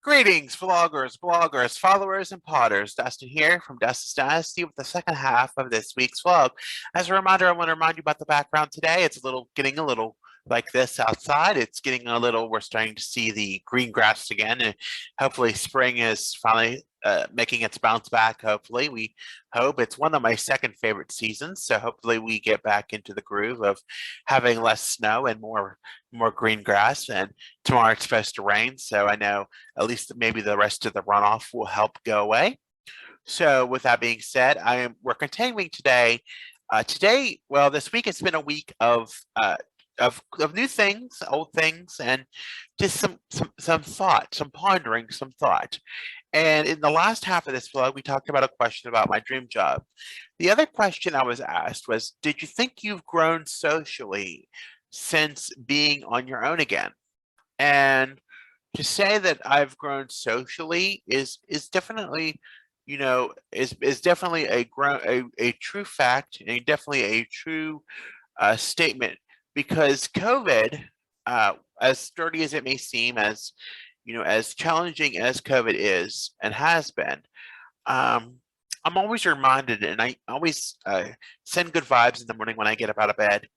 Greetings, vloggers, bloggers, followers, and potters. Dustin here from Dustin's Dynasty with the second half of this week's vlog. As a reminder, I want to remind you about the background today. It's getting a little like this outside. It's getting a little, we're starting to see the green grass again, and hopefully spring is finally making its bounce back. Hopefully, we hope it's one of my second favorite seasons. So hopefully we get back into the groove of having less snow and more green grass. And tomorrow it's supposed to rain, so I know at least maybe the rest of the runoff will help go away. So with that being said, we're continuing today. Well, this week it's been a week of new things, old things, and just some thought, some pondering, some thought. And in the last half of this vlog, we talked about a question about my dream job. The other question I was asked was, did you think you've grown socially since being on your own again? And to say that I've grown socially is definitely, is definitely a true fact and definitely a true statement because COVID, as sturdy as it may seem, as challenging as COVID is and has been, um, I'm always reminded, and I always send good vibes in the morning when I get up out of bed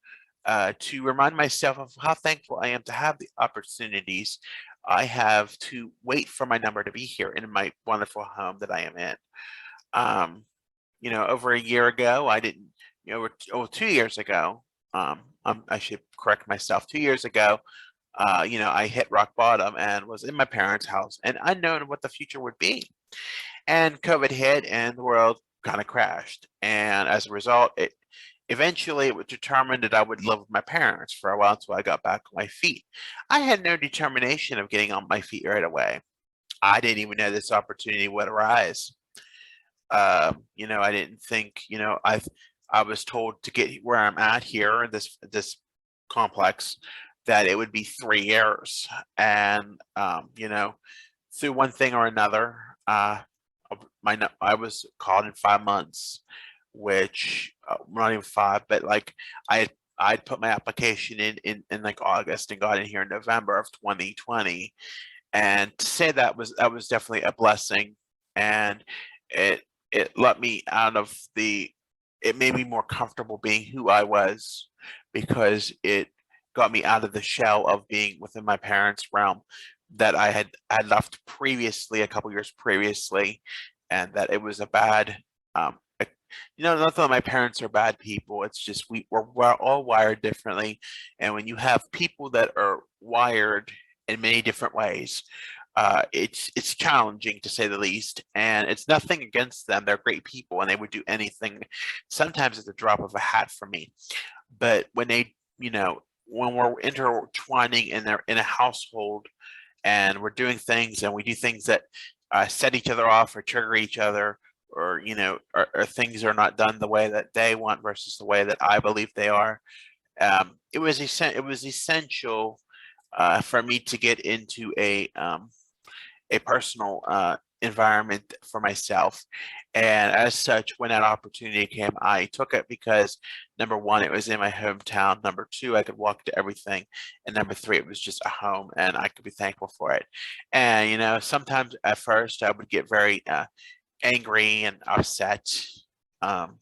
to remind myself of how thankful I am to have the opportunities I have to wait for my number to be here in my wonderful home that I am in. Um, over a year ago, I didn't, 2 years ago, I should correct myself. 2 years ago, I hit rock bottom and was in my parents' house and unknown what the future would be. And COVID hit and the world kind of crashed. And as a result, eventually it was determined that I would live with my parents for a while until I got back on my feet. I had no determination of getting on my feet right away. I didn't even know this opportunity would arise. I didn't think, I was told to get where I'm at here in this complex that it would be 3 years. And through one thing or another, I was called in 5 months, which not even five, but like I'd put my application in like August and got in here in November of 2020. And to say that was definitely a blessing, and it it let me out of the it made me more comfortable being who I was because it got me out of the shell of being within my parents' realm that I had left previously, a couple years previously, and that it was a bad not that my parents are bad people. It's just we're all wired differently, and when you have people that are wired in many different ways, it's challenging to say the least. And it's nothing against them; they're great people, and they would do anything. Sometimes it's a drop of a hat for me, but when we're intertwining in a household, and we're doing things, and we do things that set each other off or trigger each other, or or things are not done the way that they want versus the way that I believe they are. It was essential for me to get into a personal environment for myself. And as such, when that opportunity came, I took it because number one, it was in my hometown. Number two, I could walk to everything. And number three, it was just a home and I could be thankful for it. And, sometimes at first I would get very angry and upset. Um,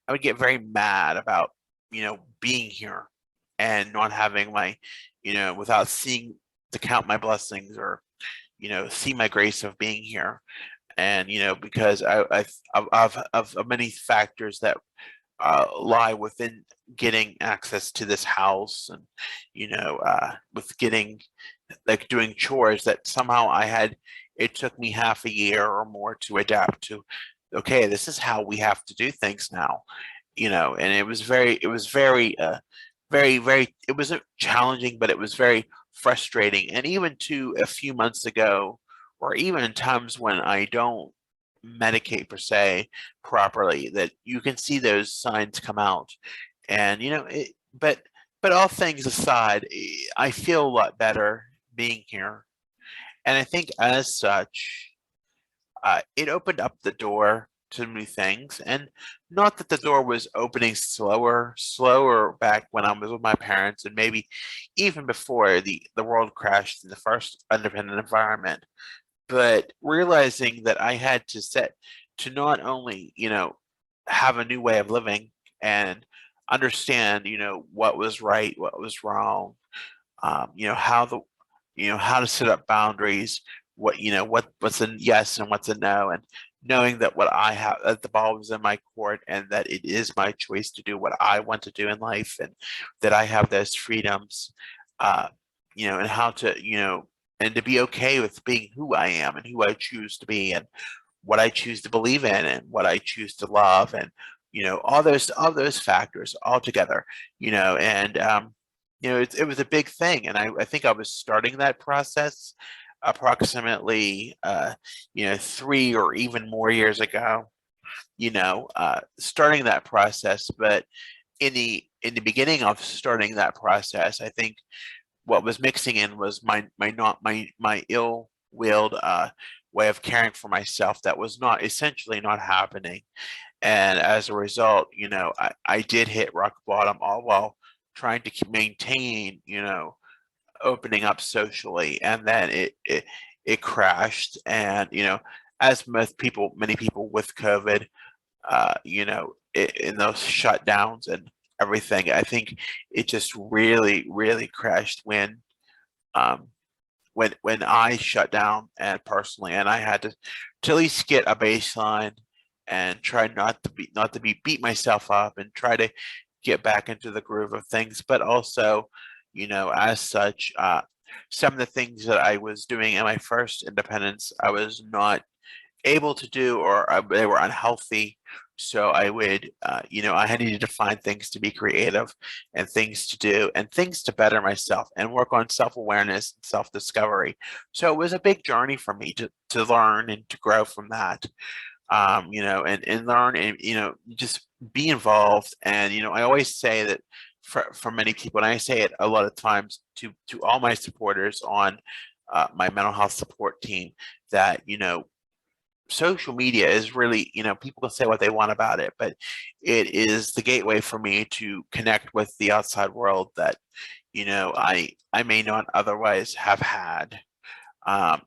I would get very mad about, being here and not having without seeing to count my blessings or see my grace of being here. And because of many factors that lie within getting access to this house, and with getting like doing chores that somehow it took me half a year or more to adapt to. Okay, this is how we have to do things now. And it was very it wasn't challenging, but it was very frustrating. And even to a few months ago, or even in times when I don't medicate per se properly, that you can see those signs come out. And but all things aside, I feel a lot better being here. And I think as such, it opened up the door. to new things. And not that the door was opening slower back when I was with my parents, and maybe even before the world crashed in the first independent environment, but realizing that I had to set to not only, have a new way of living and understand, what was right, what was wrong, how how to set up boundaries, what's a yes and what's a no, and knowing that what I have, that the ball was in my court, and that it is my choice to do what I want to do in life, and that I have those freedoms, uh, and how to, and to be okay with being who I am and who I choose to be, and what I choose to believe in, and what I choose to love, and all those factors all together, and it was a big thing, and I think I was starting that process approximately 3 or even more years ago, starting that process. But in the beginning of starting that process, I think what was mixing in was my not my ill-willed way of caring for myself that was not essentially not happening. And as a result, I did hit rock bottom, all while trying to maintain, opening up socially, and then it crashed. And as many people with COVID, in those shutdowns and everything, I think it just really, really crashed um, when I shut down, and personally, and I had to at least get a baseline and try not to be beat myself up, and try to get back into the groove of things. But also, as such, some of the things that I was doing in my first independence, I was not able to do, or they were unhealthy. So I had needed to find things to be creative, and things to do, and things to better myself, and work on self-awareness and self-discovery. So it was a big journey for me to learn and to grow from that, and learn, and, just be involved. And, I always say that for many people, and I say it a lot of times to all my supporters on my mental health support team, that, social media is really, people can say what they want about it, but it is the gateway for me to connect with the outside world that, I may not otherwise have had.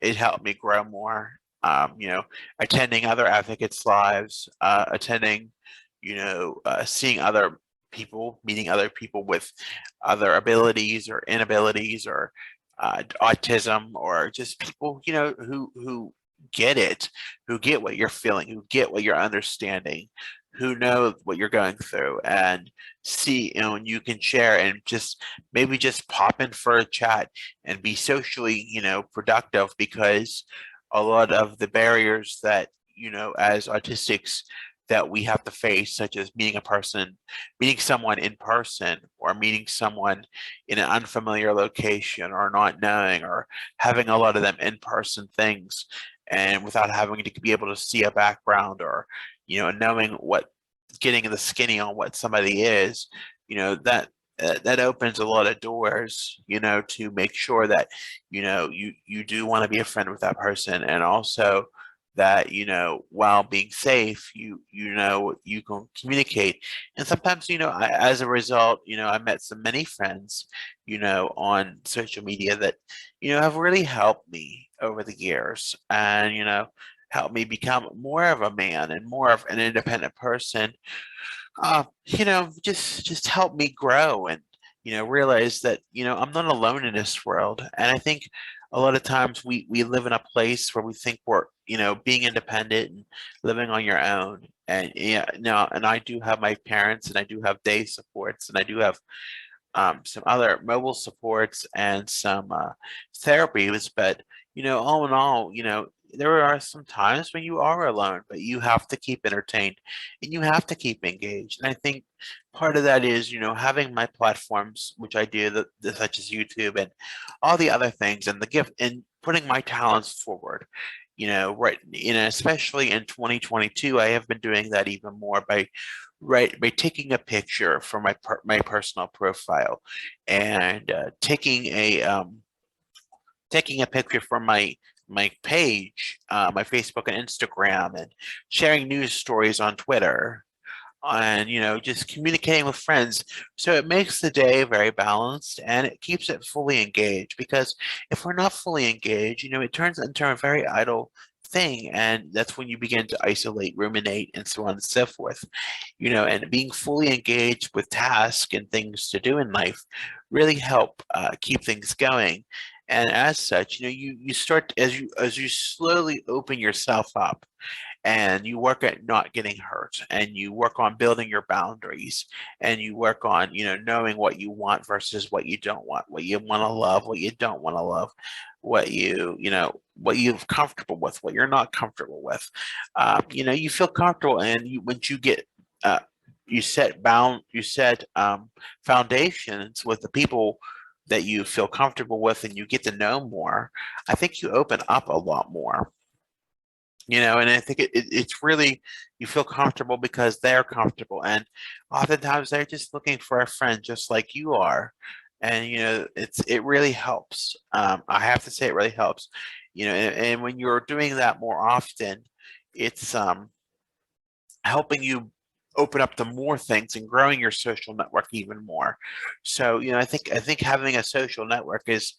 It helped me grow more. Attending other advocates' lives, attending, seeing other people, meeting other people with other abilities or inabilities, or autism, or just people, who get it, who get what you're feeling, who get what you're understanding, who know what you're going through, and see, and you can share, and just maybe just pop in for a chat and be socially, productive, because a lot of the barriers that, as autistics, that we have to face, such as meeting someone in person, or meeting someone in an unfamiliar location, or not knowing, or having a lot of them in-person things, and without having to be able to see a background, or, knowing getting the skinny on what somebody is, that opens a lot of doors, to make sure that, you do want to be a friend with that person, and also that, while being safe, you can communicate. And sometimes, as a result, I met many friends, on social media that, have really helped me over the years, and, helped me become more of a man and more of an independent person. Just help me grow, and, realize that, I'm not alone in this world. And I think a lot of times we live in a place where we think we're, being independent and living on your own. And yeah, no, and I do have my parents, and I do have day supports, and I do have some other mobile supports, and some therapies. But, all in all, there are some times when you are alone, but you have to keep entertained, and you have to keep engaged. And I think part of that is, having my platforms, which I do, such as YouTube and all the other things, and the gift, and putting my talents forward. Right, especially in 2022, I have been doing that even more by taking a picture for my personal profile, and taking a picture from my my page, my Facebook and Instagram, and sharing news stories on Twitter, and just communicating with friends. So it makes the day very balanced, and it keeps it fully engaged, because if we're not fully engaged, it turns into a very idle thing, and that's when you begin to isolate, ruminate, and so on and so forth. And being fully engaged with tasks and things to do in life really help keep things going. And as such, you start, as you slowly open yourself up, and you work at not getting hurt, and you work on building your boundaries, and you work on knowing what you want versus what you don't want, what you want to love, what you don't want to love, what you're comfortable with, what you're not comfortable with. You feel comfortable, and once you get uh, you set foundations with the people that you feel comfortable with, and you get to know more. I think you open up a lot more. And I think it's really, you feel comfortable because they're comfortable, and oftentimes they're just looking for a friend just like you are. And it really helps. I have to say, it really helps. And when you're doing that more often, it's helping you open up to more things and growing your social network even more. So I think having a social network is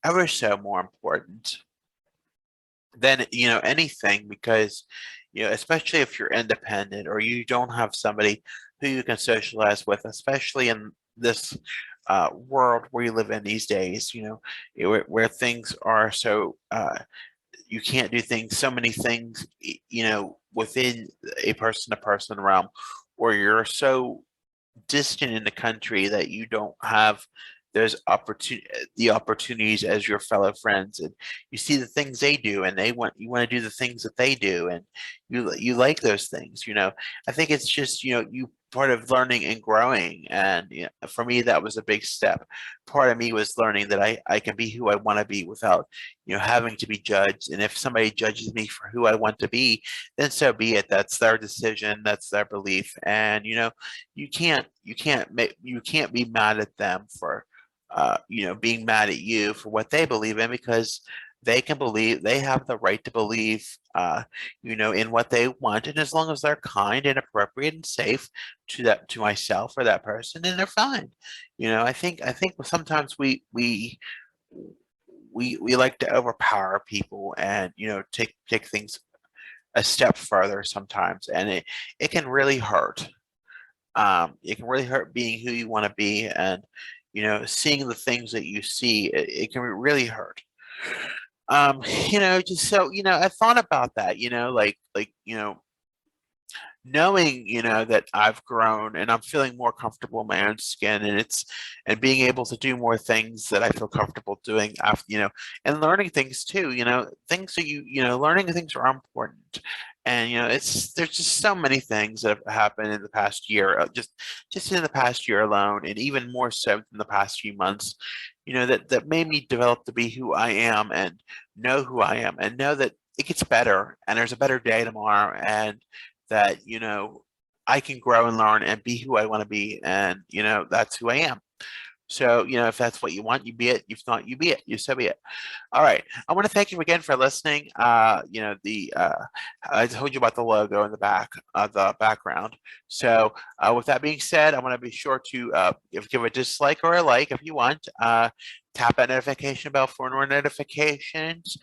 ever so more important than anything, because especially if you're independent, or you don't have somebody who you can socialize with, especially in this world where you live in these days, where things are so you can't do things, so many things, within a person-to-person realm, or you're so distant in the country that you don't have those opportunities as your fellow friends, and you see the things they do, and you want to do the things that they do, and you like those things. I think it's just you part of learning and growing, and for me that was a big step. Part of me was learning that I can be who I want to be without having to be judged, and if somebody judges me for who I want to be, then so be it. That's their decision, that's their belief, and you can't be mad at them for being mad at you for what they believe in, because they have the right to believe in what they want, and as long as they're kind and appropriate and safe to myself or that person, then they're fine. I think sometimes we like to overpower people, and take things a step further sometimes, and it can really hurt. It can really hurt being who you want to be, and seeing the things that you see. It can really hurt. Just so I thought about that. Knowing that I've grown, and I'm feeling more comfortable in my own skin, and being able to do more things that I feel comfortable doing after, and learning things too. Things that learning things are important. And there's just so many things that have happened in the past year, just in the past year alone, and even more so in the past few months, that made me develop to be who I am, and know who I am, and know that it gets better, and there's a better day tomorrow, and that I can grow and learn and be who I want to be, and that's who I am. So if that's what you want, you be it. If not, you be it. You so be it. All right. I want to thank you again for listening. The I told you about the logo in the the background. So with that being said, I want to be sure to give a dislike or a like if you want. Tap that notification bell for more notifications.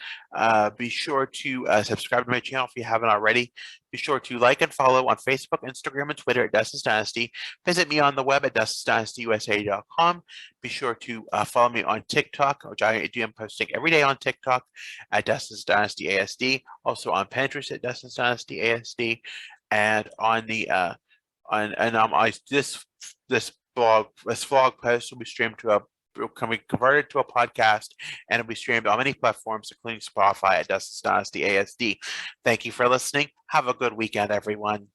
Be sure to subscribe to my channel if you haven't already. Be sure to like and follow on Facebook, Instagram, and Twitter at Dustin's Dynasty. Visit me on the web at DustinsDynastyUSA.com. Be sure to follow me on TikTok, which I am posting every day on TikTok at Dustin's Dynasty ASD. Also on Pinterest at Dustin's Dynasty ASD, and on the on and this blog post will be streamed to a can be converted to a podcast, and it'll be streamed on many platforms, including Spotify at Dustin's Dynasty ASD. Thank you for listening. Have a good weekend, everyone.